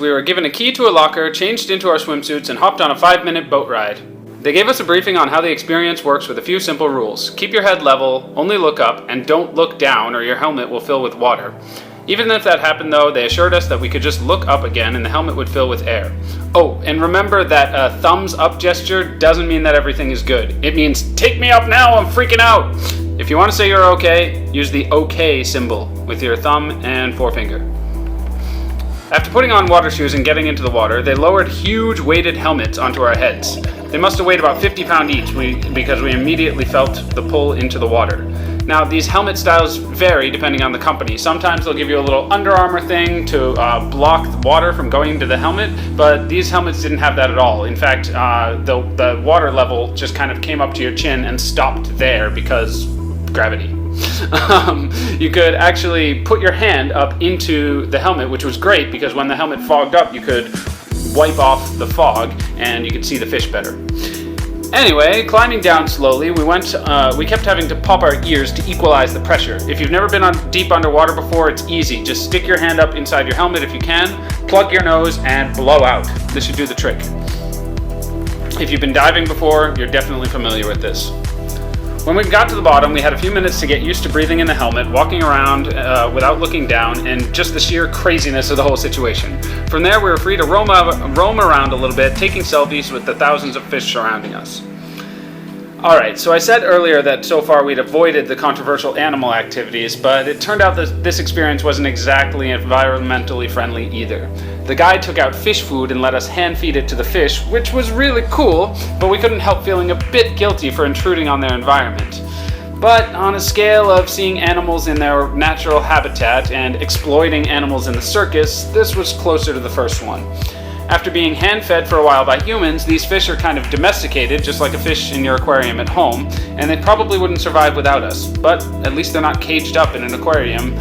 We were given a key to a locker, changed into our swimsuits, and hopped on a 5-minute boat ride. They gave us a briefing on how the experience works with a few simple rules. Keep your head level, only look up, and don't look down or your helmet will fill with water. Even if that happened though, they assured us that we could just look up again and the helmet would fill with air. Oh, and remember that a thumbs up gesture doesn't mean that everything is good. It means, take me up now, I'm freaking out! If you want to say you're okay, use the OK symbol with your thumb and forefinger. After putting on water shoes and getting into the water, they lowered huge weighted helmets onto our heads. They must have weighed about 50 pounds each because we immediately felt the pull into the water. Now, these helmet styles vary depending on the company. Sometimes they'll give you a little Under Armour thing to block the water from going into the helmet, but these helmets didn't have that at all. In fact, the water level just kind of came up to your chin and stopped there because gravity. You could actually put your hand up into the helmet, which was great because when the helmet fogged up, you could wipe off the fog and you could see the fish better. Anyway, climbing down slowly, we kept having to pop our ears to equalize the pressure. If you've never been deep underwater before, it's easy. Just stick your hand up inside your helmet if you can, plug your nose, and blow out. This should do the trick. If you've been diving before, you're definitely familiar with this. When we got to the bottom, we had a few minutes to get used to breathing in the helmet, walking around without looking down, and just the sheer craziness of the whole situation. From there, we were free to roam around a little bit, taking selfies with the thousands of fish surrounding us. Alright, so I said earlier that so far we'd avoided the controversial animal activities, but it turned out that this experience wasn't exactly environmentally friendly either. The guide took out fish food and let us hand feed it to the fish, which was really cool, but we couldn't help feeling a bit guilty for intruding on their environment. But on a scale of seeing animals in their natural habitat and exploiting animals in the circus, this was closer to the first one. After being hand-fed for a while by humans, these fish are kind of domesticated, just like a fish in your aquarium at home, and they probably wouldn't survive without us, but at least they're not caged up in an aquarium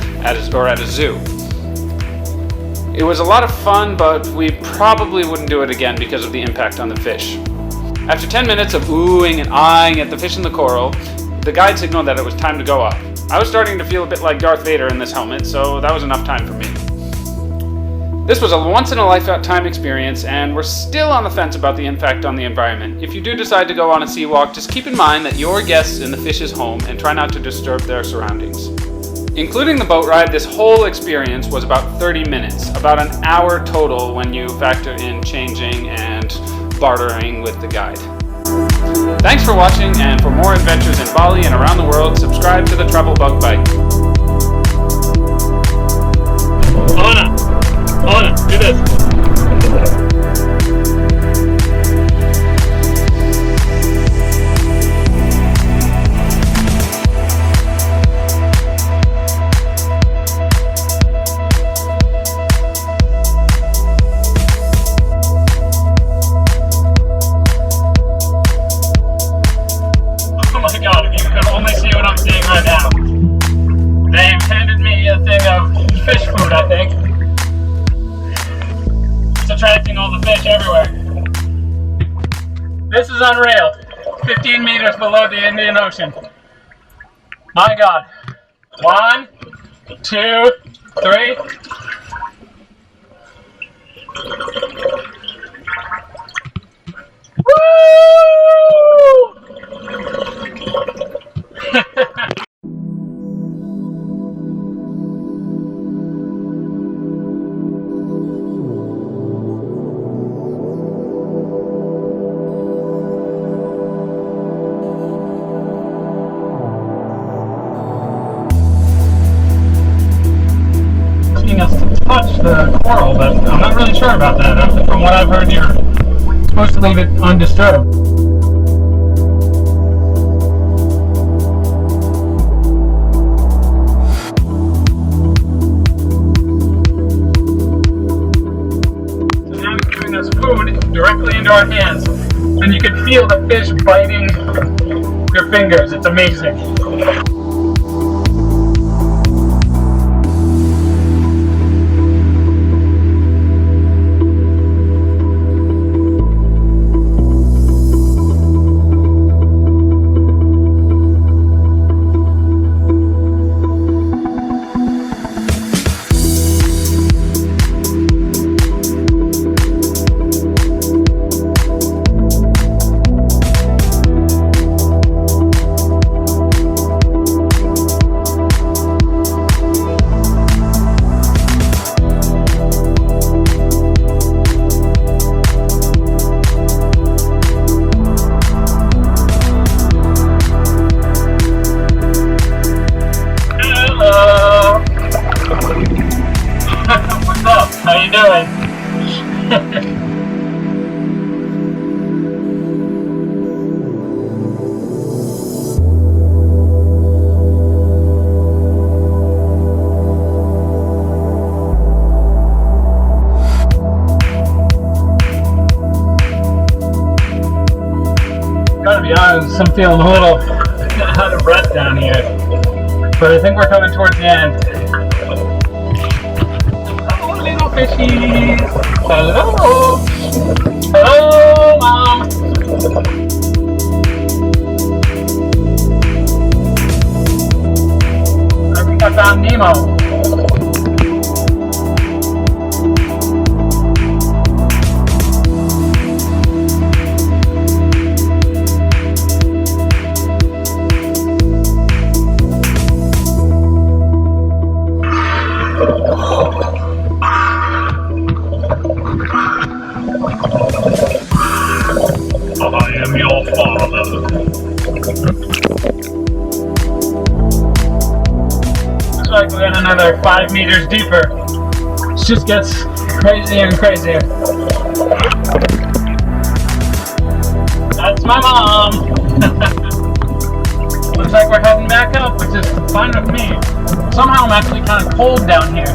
or at a zoo. It was a lot of fun, but we probably wouldn't do it again because of the impact on the fish. After 10 minutes of oohing and eyeing at the fish in the coral, the guide signaled that it was time to go up. I was starting to feel a bit like Darth Vader in this helmet, so that was enough time for me. This was a once-in-a-lifetime experience, and we're still on the fence about the impact on the environment. If you do decide to go on a sea walk, just keep in mind that you're guests in the fish's home and try not to disturb their surroundings. Including the boat ride, this whole experience was about 30 minutes, about an hour total when you factor in changing and bartering with the guide. Thanks for watching, and for more adventures in Bali and around the world, subscribe to the Travel Bug Bite. Olena, do this. Oh my god, if you could only see what I'm seeing right now. They've handed me a thing of fish food, I think. It's attracting all the fish everywhere. This is unreal. 15 meters below the Indian Ocean. My god. 1, 2, 3. Woo! Us to touch the coral, but I'm not really sure about that. From what I've heard, you're supposed to leave it undisturbed. So now it's giving us food directly into our hands, and you can feel the fish biting your fingers. It's amazing. Gotta be honest, I'm feeling a little out of breath down here, but I think we're coming towards the end. Oh, little fishies! Hello! Hello, Mom! I think I found Nemo. Looks like we're in another 5 meters deeper. It just gets crazier and crazier. That's my mom! Looks like we're heading back up, which is fine with me. Somehow I'm actually kind of cold down here.